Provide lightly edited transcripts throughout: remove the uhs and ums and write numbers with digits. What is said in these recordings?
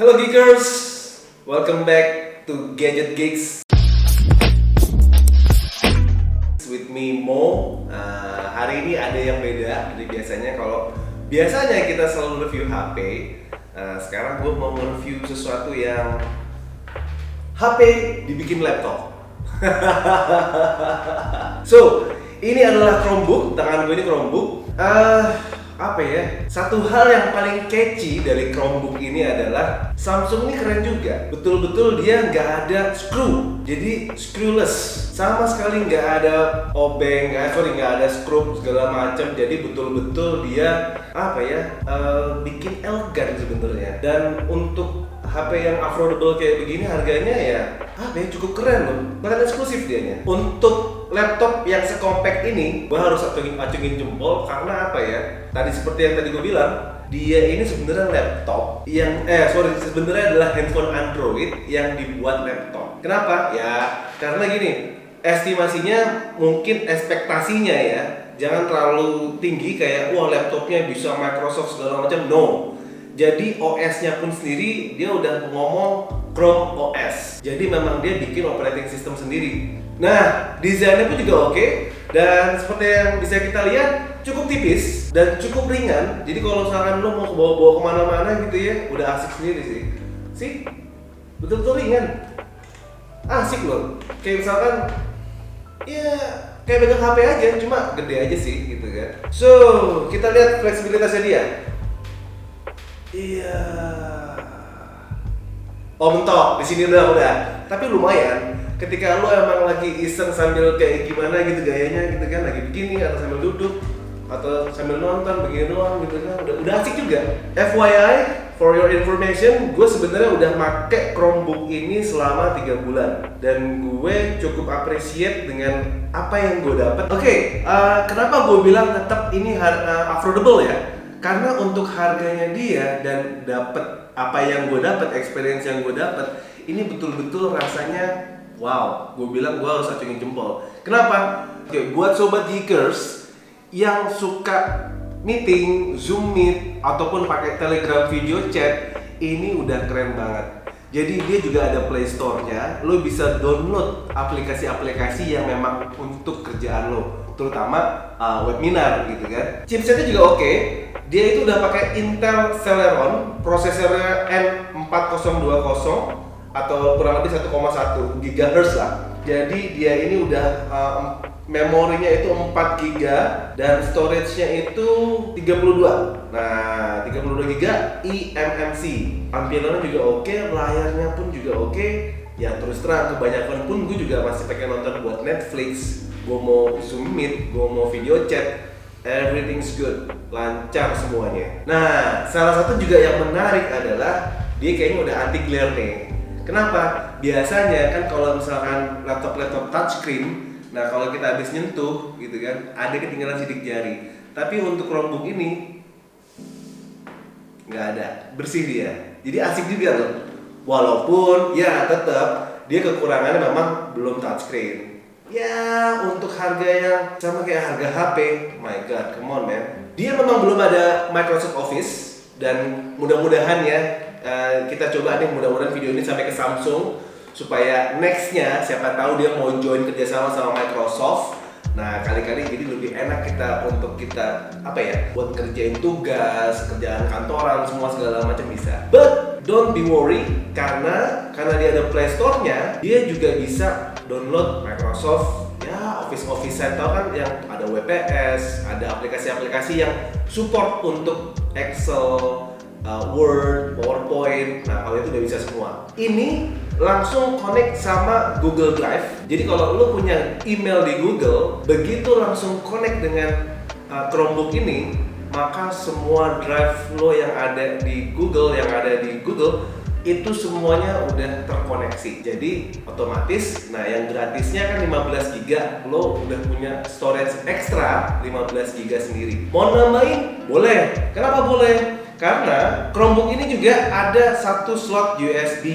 Hello Geekers, welcome back to Gadget Geeks with me Mo. Hari ini ada yang beda dari biasanya. Kalau biasanya kita selalu review HP, sekarang gue mau nge-review sesuatu yang HP dibikin laptop. So, ini adalah Chromebook. Tangan gue ini Chromebook. Satu hal yang paling catchy dari Chromebook ini adalah Samsung ini keren juga. Betul-betul dia nggak ada screw, jadi screwless. Sama sekali nggak ada obeng, nggak ada screw segala macam. Jadi betul-betul dia bikin elegan sebenarnya. Dan untuk HP yang affordable kayak begini harganya ya cukup keren loh. Bahkan eksklusif dianya. Untuk laptop yang sekompak ini, gue harus acungin jempol karena tadi seperti yang tadi gue bilang, dia ini sebenarnya laptop yang sebenarnya adalah handphone Android yang dibuat laptop. Kenapa? Ya karena gini, estimasinya mungkin ekspektasinya ya jangan terlalu tinggi kayak laptopnya bisa Microsoft segala macam. No. Jadi OS-nya pun sendiri dia udah ngomong Chrome OS. Jadi memang dia bikin operating system sendiri. Nah, desainnya pun juga oke. Dan seperti yang bisa kita lihat, cukup tipis dan cukup ringan. Jadi kalau misalkan lo mau bawa-bawa kemana-mana gitu ya, udah asik sendiri sih. Sih, betul-betul ringan. Asik loh. Kayak misalkan, kayak pegang HP aja, cuma gede aja sih gitu kan. So, kita lihat fleksibilitasnya dia. Iya. Oh mentok, di sini udah. Tapi lumayan. Ketika lo emang lagi iseng sambil kayak gimana gitu gayanya gitu kan, lagi begini atau sambil duduk atau sambil nonton begini doang gitu kan, udah asik juga. FYI, for your information, gue sebenarnya udah make Chromebook ini selama 3 bulan dan gue cukup appreciate dengan apa yang gue dapat. Kenapa gue bilang tetap ini affordable ya? Karena untuk harganya dia dan dapat apa yang gue dapat, experience yang gue dapat, ini betul-betul rasanya wow. Gue bilang gue harus acungin jempol. Kenapa? Buat sobat geekers yang suka meeting, Zoom Meet ataupun pakai Telegram video chat, ini udah keren banget. Jadi dia juga ada Play Store-nya. Lo bisa download aplikasi-aplikasi yang memang untuk kerjaan lo, terutama webinar gitu kan. Chipsetnya juga oke. Dia itu udah pakai Intel Celeron, prosesornya N4020 atau kurang lebih 1,1 GHz lah. Jadi dia ini udah memorinya itu 4 GB dan storage-nya itu 32. Nah, 32 GB eMMC. Tampilannya juga oke, layarnya pun juga oke. Ya terus terang kebanyakan pun gue juga masih pakai nonton buat Netflix. Gue mau Zoom Meet, gue mau video chat, everything's good, lancar semuanya. Nah, salah satu juga yang menarik adalah dia kayaknya udah anti glare nih. Kenapa? Biasanya kan kalau misalkan laptop touchscreen, nah kalau kita habis nyentuh gitu kan, ada ketinggalan sidik jari. Tapi untuk Chromebook ini nggak ada, bersih dia. Jadi asik juga loh. Walaupun ya tetap dia kekurangannya memang belum touchscreen. Ya untuk harga yang sama kayak harga HP, my god, come on man. Dia memang belum ada Microsoft Office dan mudah-mudahan ya kita coba nih mudah-mudahan video ini sampai ke Samsung supaya nextnya siapa tahu dia mau join kerjasama sama Microsoft. Nah kali-kali jadi lebih enak untuk kita buat kerjain tugas, kerjaan kantoran, semua segala macam bisa. But don't be worry karena dia ada Play Store-nya, dia juga bisa download Microsoft Office Center kan yang ada WPS, ada aplikasi-aplikasi yang support untuk Excel, Word, PowerPoint. Nah kalau itu udah bisa semua. Ini langsung connect sama Google Drive. Jadi kalau lo punya email di Google, begitu langsung connect dengan Chromebook ini, maka semua drive lo yang ada di Google, itu semuanya udah terkoneksi. Jadi otomatis, yang gratisnya kan 15 GB, lo udah punya storage ekstra 15 GB sendiri. Mau nambahin? Boleh. Kenapa boleh? Karena Chromebook ini juga ada satu slot USB.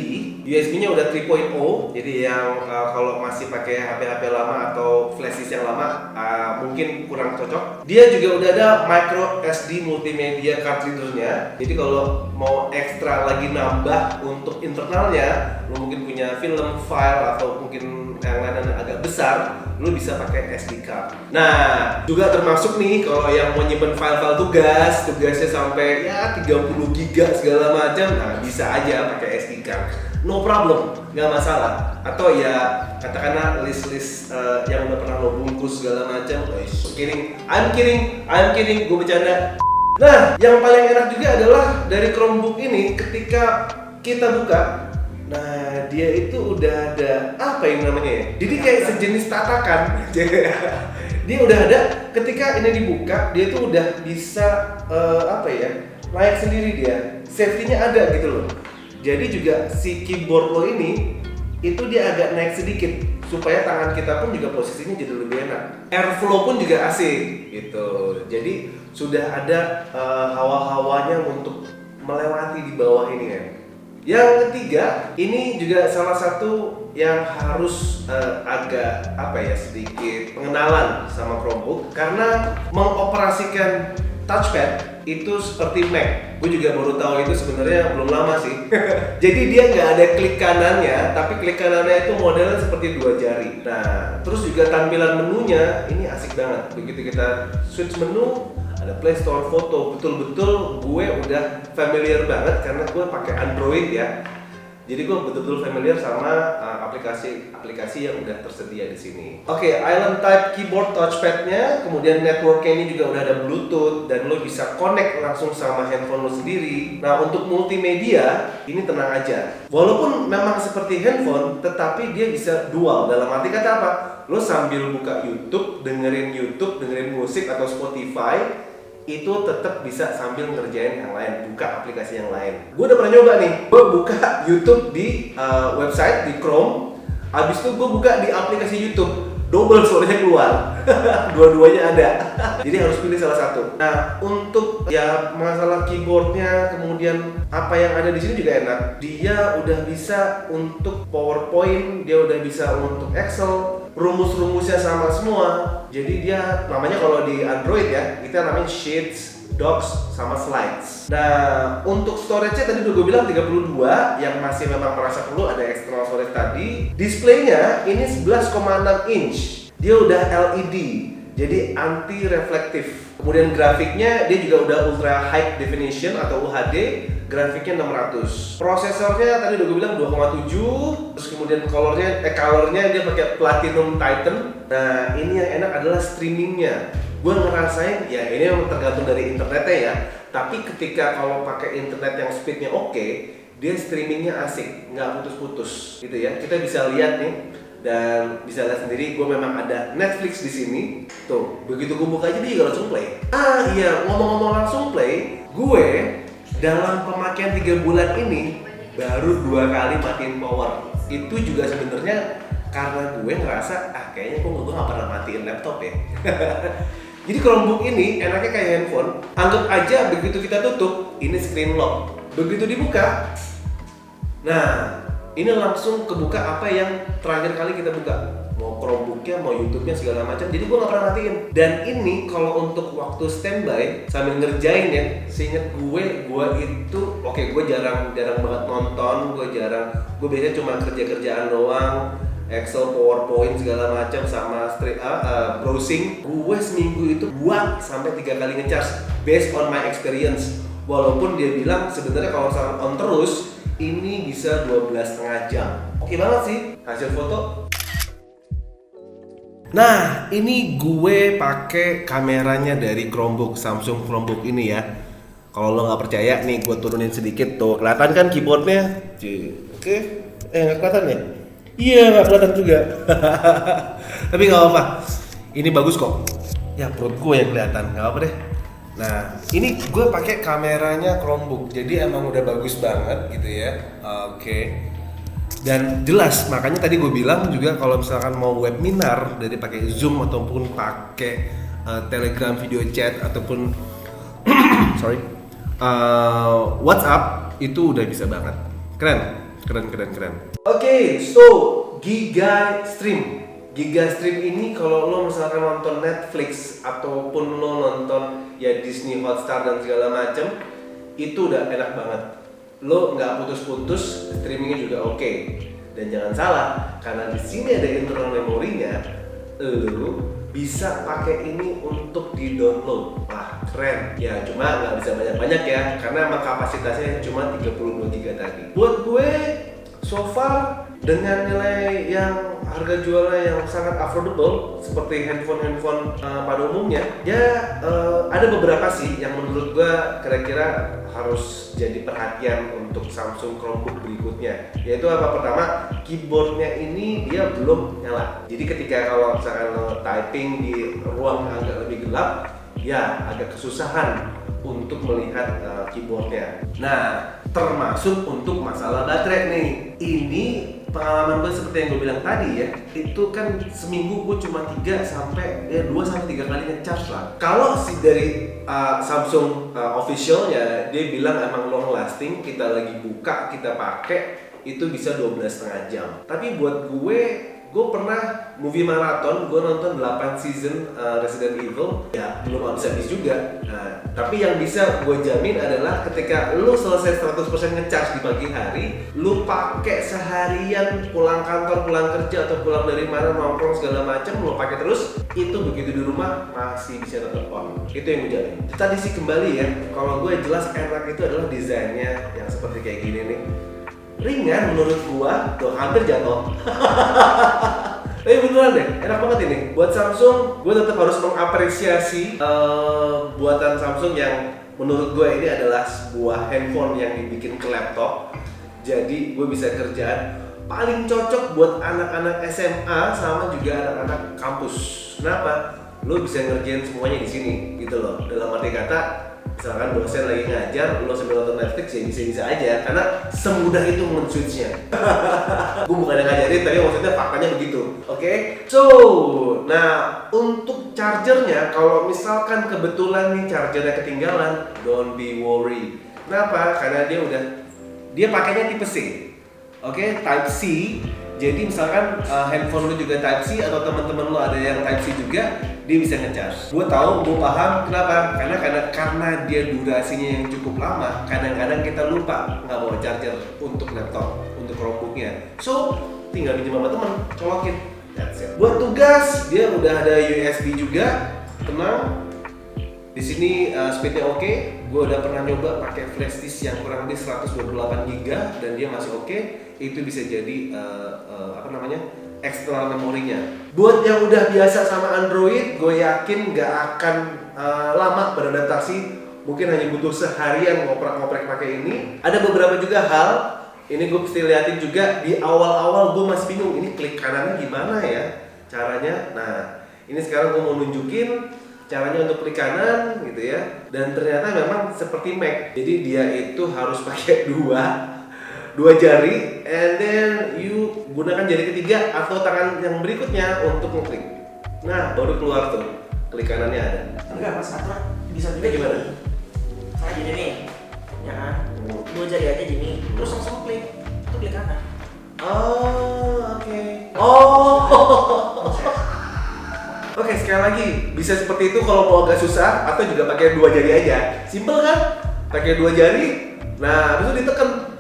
USB-nya udah 3.0, jadi yang kalau masih pakai HP-HP lama atau flash disk yang lama mungkin kurang cocok. Dia juga udah ada micro SD multimedia card reader-nya. Jadi kalau mau ekstra lagi nambah untuk internalnya, lu mungkin punya film, file atau mungkin yang lain agak besar, lu bisa pakai SD card. Nah, juga termasuk nih kalau yang mau nyimpen file-file tugasnya sampai ya 30 giga segala macam, nah bisa aja pakai SD card. No problem, nggak masalah. Atau ya katakanlah list-list yang udah pernah lo bungkus segala macam. I'm kidding, gue bercanda. Nah, yang paling enak juga adalah dari Chromebook ini ketika kita buka, nah dia itu udah ada apa yang namanya ya? Jadi kayak sejenis tatakan. Dia udah ada ketika ini dibuka, dia itu udah bisa layak sendiri dia. Safety-nya ada gitu loh. Jadi juga si keyboard lo ini itu dia agak naik sedikit supaya tangan kita pun juga posisinya jadi lebih enak. Airflow pun juga asik gitu. Jadi sudah ada hawa-hawanya untuk melewati di bawah ini ya. Yang ketiga, ini juga salah satu yang harus agak sedikit pengenalan sama Chromebook karena mengoperasikan touchpad itu seperti Mac. Gue juga baru tahu itu sebenarnya belum lama sih. Jadi dia nggak ada klik kanannya, tapi klik kanannya itu modelnya seperti 2 jari. Nah, terus juga tampilan menunya ini asik banget. Begitu kita switch menu, ada Play Store, foto, betul-betul gue udah familiar banget karena gue pakai Android ya. Jadi gue betul-betul familiar sama aplikasi yang udah tersedia di sini. Oke, Island Type keyboard touchpad-nya, kemudian network-nya ini juga udah ada Bluetooth dan lo bisa connect langsung sama handphone lo sendiri. Nah, untuk multimedia ini tenang aja. Walaupun memang seperti handphone, tetapi dia bisa dual. Dalam arti kata apa? Lo sambil buka YouTube, dengerin musik atau Spotify, itu tetap bisa sambil ngerjain yang lain, buka aplikasi yang lain. Gue udah pernah nyoba nih, gue buka YouTube di website, di Chrome, abis itu gue buka di aplikasi YouTube, double suaranya keluar. Dua-duanya ada. Jadi harus pilih salah satu. Nah, untuk ya masalah keyboardnya, kemudian apa yang ada di sini juga enak. Dia udah bisa untuk PowerPoint, dia udah bisa untuk Excel, rumus-rumusnya sama semua. Jadi dia namanya kalau di Android ya, kita namanya Sheets, Docs, sama Slides. Nah, untuk storage-nya tadi udah gue bilang 32, yang masih memang merasa perlu ada external storage tadi. Displaynya ini 11,6 inch. Dia udah LED, jadi anti reflektif. Kemudian grafiknya dia juga udah ultra high definition atau UHD. Grafiknya 600. Prosesornya tadi udah gue bilang 2,7. Terus kemudian colornya dia pakai Platinum Titan. Nah, ini yang enak adalah streamingnya. Gue ngerasain ya ini memang tergantung dari internetnya ya. Tapi ketika kalau pakai internet yang speednya oke, dia streamingnya asik, nggak putus-putus gitu ya. Kita bisa lihat nih dan bisa lihat sendiri. Gue memang ada Netflix di sini. Tuh, begitu gue buka aja dia juga langsung play. Ah iya, ngomong-ngomong langsung play, gue dalam pemakaian 3 bulan ini baru 2 kali matiin power. Itu juga sebenarnya karena gue ngerasa kayaknya gue nggak pernah matiin laptop ya. Jadi Chromebook ini enaknya kayak handphone. Anggap aja begitu kita tutup, ini screen lock. Begitu dibuka, nah ini langsung kebuka apa yang terakhir kali kita buka. Mau Chromebook-nya, mau YouTube-nya segala macam. Jadi gue nggak pernah matiin. Dan ini kalau untuk waktu standby sambil ngerjain ya, seinget gue itu gue jarang banget nonton, gue biasanya cuma kerjaan doang, Excel, PowerPoint segala macam sama browsing. Gue seminggu itu 2 sampai 3 kali ngecharge based on my experience. Walaupun dia bilang sebenarnya kalau misalkan on terus ini bisa 12,5 jam. Oke banget sih hasil foto. Nah, ini gue pakai kameranya dari Chromebook, Samsung Chromebook ini ya. Kalau lo nggak percaya nih, gue turunin sedikit tuh. Kelihatan kan keyboardnya? Oke. Nggak kelihatan ya? Iya, nggak kelihatan juga. Tapi nggak apa-apa. Ini bagus kok. Ya perut gue yang kelihatan, nggak apa deh. Nah, ini gue pakai kameranya Chromebook, jadi emang udah bagus banget gitu ya. Oke. Dan jelas, makanya tadi gue bilang juga kalau misalkan mau webinar dari pakai Zoom ataupun pakai Telegram video chat ataupun WhatsApp itu udah bisa banget. Keren. Oke, so Giga Stream ini kalau lo misalkan nonton Netflix ataupun lo nonton ya Disney Hotstar dan segala macem, itu udah enak banget. Lo nggak putus-putus, streamingnya juga oke. Dan jangan salah, karena di sini ada internal memorinya, lo bisa pakai ini untuk di-download. Wah, keren. Ya, cuma nggak bisa banyak-banyak ya, karena emang kapasitasnya cuma 32 GB tadi. Buat gue, so far dengan nilai yang harga jualnya yang sangat affordable seperti handphone pada umumnya, ya ada beberapa sih yang menurut gue kira-kira harus jadi perhatian untuk Samsung Chromebook berikutnya. Yaitu apa? Pertama, keyboardnya ini dia belum nyala. Jadi ketika kalau misalkan lo typing di ruang agak lebih gelap, ya agak kesusahan untuk melihat keyboardnya. Nah, termasuk untuk masalah baterai nih. Ini pengalaman gue seperti yang gue bilang tadi ya, itu kan seminggu gue cuma 2 sampai 3 kali nge-charge lah. Kalau si dari Samsung officialnya, dia bilang emang long lasting, kita lagi buka, kita pakai, itu bisa 12,5 jam. Tapi buat gue pernah movie marathon, gue nonton 8 season Resident Evil, ya belum habis-habis juga. Nah, tapi yang bisa gue jamin adalah ketika lu selesai 100% nge-charge di pagi hari, lu pakai seharian, pulang kantor, pulang kerja, atau pulang dari mana, nongkrong segala macam, lu pakai terus, itu begitu di rumah masih bisa tetap on. Itu yang gue jamin. Tadi sih kembali ya, kalau gue jelas enak itu adalah desainnya yang seperti kayak gini nih. Ringan menurut gua, tuh hampir jatuh. Tapi beneran deh, enak banget ini. Buat Samsung, gua tetap harus mengapresiasi buatan Samsung yang menurut gua ini adalah sebuah handphone yang dibikin ke laptop. Jadi gua bisa kerjaan paling cocok buat anak-anak SMA sama juga anak-anak kampus. Kenapa? Lo bisa ngerjain semuanya di sini, gitu loh. Dalam arti kata, misalkan dosen lagi ngajar, lo sambil nonton Netflix ya bisa-bisa aja, karena semudah itu men-switch-nya. Gue bukan yang ngajarin, tapi maksudnya faktanya begitu. Oke? So, nah untuk chargernya, kalau misalkan kebetulan nih chargernya ketinggalan, don't be worry. Kenapa? Karena dia pakainya tipe C. Oke, Type C. Jadi misalkan handphone lu juga Type C atau teman-teman lu ada yang Type C juga, dia bisa nge-charge. Gue paham kenapa? Karena dia durasinya yang cukup lama. Kadang-kadang kita lupa nggak bawa charger untuk laptop, untuk Chromebooknya. So tinggal pinjam sama teman, colokin. That's it. Buat tugas dia udah ada USB juga, tenang. Di sini speednya oke. Gue udah pernah nyoba pakai flash disk yang kurang lebih 128 GB dan dia masih oke. Itu bisa jadi external memorinya. Buat yang udah biasa sama Android, gue yakin nggak akan lama beradaptasi. Mungkin hanya butuh seharian ngoprek-ngoprek pakai ini. Ada beberapa juga hal. Ini gue mesti liatin juga di awal-awal gue masih bingung. Ini klik kanannya gimana ya caranya? Nah, ini sekarang gue mau nunjukin caranya untuk klik kanan gitu ya. Dan ternyata memang seperti Mac. Jadi dia itu harus pakai dua jari, and then you gunakan jari ketiga atau tangan yang berikutnya untuk ngeklik. Nah, baru keluar tuh klik kanannya ada. Enggak, Mas Atra bisa juga gimana? Saya gini nih, ya kan? 2 jari aja gini, terus langsung klik, itu klik kanan. Oh, oke. Oke, sekali lagi bisa seperti itu kalau mau agak susah, atau juga pakai 2 jari aja. Simple kan? Pakai 2 jari. Nah, habis itu ditekan,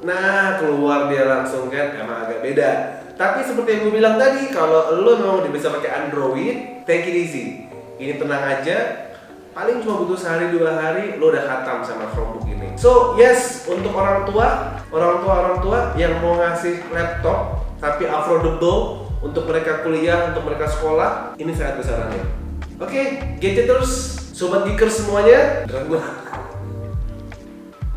nah keluar dia langsung kan, emang agak beda. Tapi seperti yang gue bilang tadi, kalau lo memang udah bisa pakai Android, take it easy. Ini tenang aja, paling cuma butuh sehari 2 hari, lo udah khatam sama Chromebook ini. So yes, untuk orang tua yang mau ngasih laptop tapi affordable untuk mereka kuliah, untuk mereka sekolah, ini sangat besarannya. Oke, gadgeters, sobat geekers semuanya,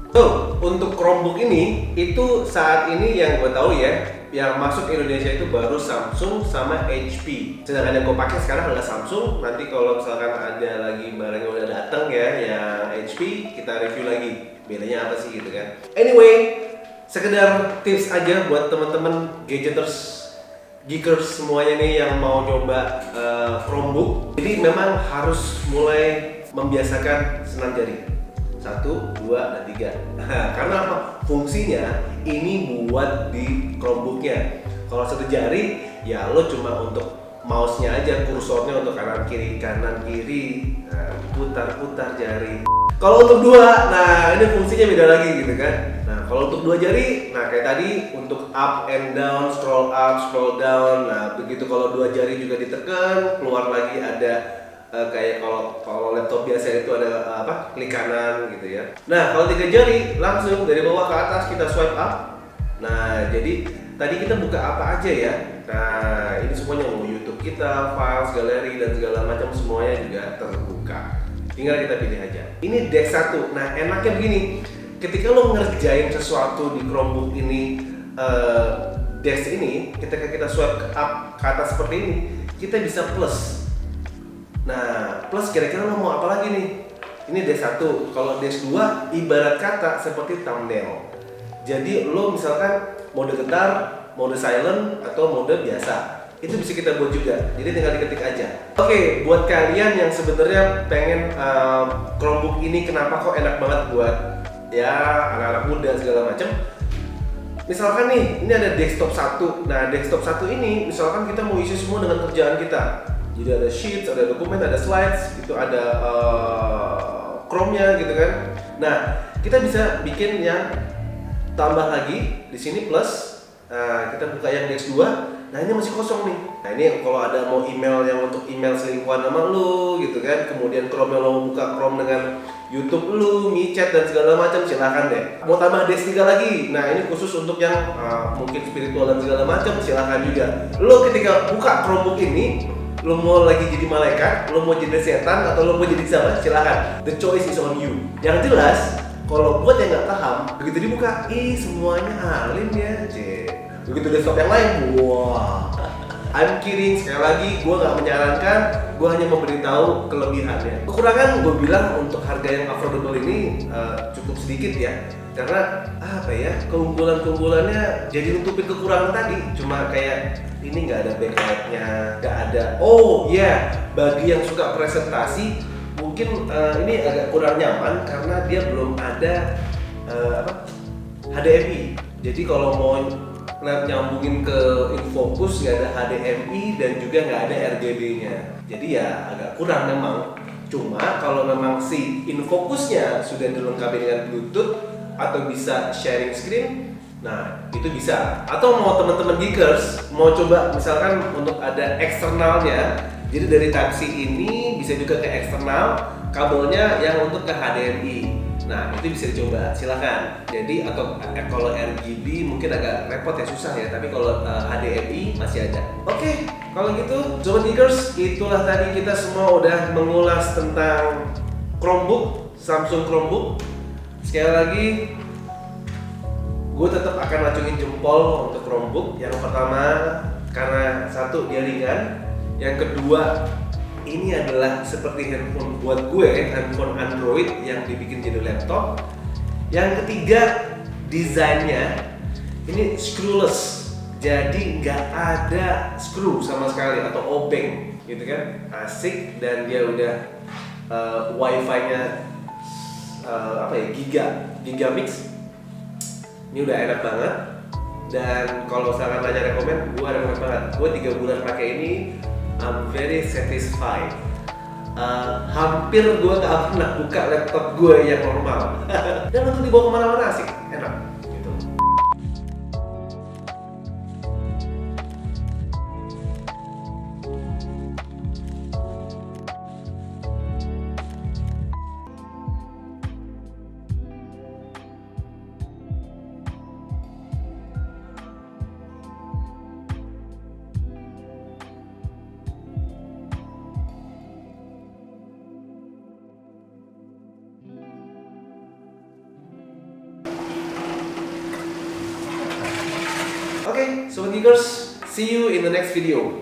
tuh, untuk Chromebook ini, itu saat ini yang gue tahu ya, yang masuk Indonesia itu baru Samsung sama HP. Sedangkan yang gue pakai sekarang adalah Samsung. Nanti kalau misalkan ada lagi barang yang udah datang ya, yang HP, kita review lagi. Bedanya apa sih gitu kan. Anyway, sekedar tips aja buat teman-teman gadgeters, geekers semuanya nih yang mau nyoba Chromebook. Jadi memang harus mulai membiasakan senam jari. 1, 2, dan 3. Karena apa? Fungsinya ini buat di Chromebooknya. Kalau satu jari, ya lo cuma untuk mouse-nya aja, kursornya untuk kanan kiri, nah, putar-putar jari. Kalau untuk 2, nah ini fungsinya beda lagi gitu kan. Nah kalau untuk 2 jari, nah kayak tadi untuk up and down, scroll up, scroll down. Nah begitu kalau 2 jari juga ditekan, keluar lagi ada kayak kalau laptop biasa itu ada klik kanan gitu ya. Nah kalau 3 jari langsung dari bawah ke atas kita swipe up. Nah jadi tadi kita buka apa aja ya. Nah ini semuanya mau YouTube kita, files, galeri dan segala macam semuanya juga terbuka. Tinggal kita pilih aja. Ini Dex 1. Nah enaknya begini, ketika lo ngerjain sesuatu di Chromebook ini, Dex ini, ketika kita swipe up ke atas seperti ini, kita bisa plus. Nah, plus kira-kira lo mau apa lagi nih? Ini Dex 1. Kalau Dex 2 ibarat kata seperti thumbnail. Jadi lo misalkan mode getar, mode silent, atau mode biasa. Itu bisa kita buat juga. Jadi tinggal diketik aja. Oke, buat kalian yang sebenarnya pengen Chromebook ini kenapa kok enak banget buat ya anak-anak muda segala macam. Misalkan nih, ini ada desktop 1. Nah, desktop 1 ini misalkan kita mau isi semua dengan kerjaan kita. Jadi ada sheets, ada dokumen, ada slides, itu ada Chrome-nya gitu kan. Nah, kita bisa bikin yang tambah lagi di sini plus. Nah, kita buka yang Dex 2. Nah, ini masih kosong nih. Nah, ini kalau ada mau email yang untuk email selingkuhan sama lu gitu kan. Kemudian Chrome yang lo buka Chrome dengan YouTube lu, MiChat dan segala macam, silakan deh. Mau tambah Dex 3 lagi. Nah, ini khusus untuk yang mungkin spiritual dan segala macam, silakan juga. Lo ketika buka Chromebook ini, lo mau lagi jadi malaikat, lo mau jadi setan, atau lo mau jadi siapa, silakan. The choice is on you. Yang jelas, kalau buat yang nggak paham, begitu dibuka, semuanya alim ya, begitu desktop yang lain, wah, I'm kidding. Sekali lagi, gue nggak menyarankan, gue hanya memberitahu kelebihannya. Kekurangan gue bilang untuk harga yang affordable ini cukup sedikit ya, karena apa ya, keunggulannya jadi nutupin kekurangan tadi. Cuma kayak ini nggak ada backlightnya, nggak ada. Oh iya, bagi yang suka presentasi, mungkin ini agak kurang nyaman karena dia belum ada HDMI. Jadi kalau mau nyambungin ke InFocus nggak ada HDMI dan juga nggak ada RGB-nya. Jadi ya agak kurang memang. Cuma kalau memang si InFocus-nya sudah dilengkapi dengan Bluetooth atau bisa sharing screen, nah itu bisa. Atau mau teman-teman geekers mau coba misalkan untuk ada eksternalnya. Jadi dari Type-C ini bisa juga ke eksternal, kabelnya yang untuk ke HDMI. Nah itu bisa dicoba, silakan. Jadi atau kalau RGB mungkin agak repot ya, susah ya. Tapi kalau HDMI masih ada. Oke, kalau gitu Sobat Geekers, itulah tadi kita semua udah mengulas tentang Chromebook, Samsung Chromebook. Sekali lagi, gue tetap akan acungin jempol untuk Chromebook. Yang pertama karena satu dia ringan, yang kedua ini adalah seperti handphone buat gue, handphone Android yang dibikin jadi laptop. Yang ketiga, desainnya ini screwless, jadi nggak ada screw sama sekali atau obeng, gitu kan? Asik, dan dia udah wifi-nya Gigamix. Ini udah enak banget. Dan kalau misalkan nanya rekomen, gue rekomen banget. Gue 3 bulan pakai ini, I'm very satisfied. Hampir gue gak pernah buka laptop gue yang normal. Dan untuk dibawa kemana-mana asik, enak gitu. Oke, Sobat Geekers, see you in the next video.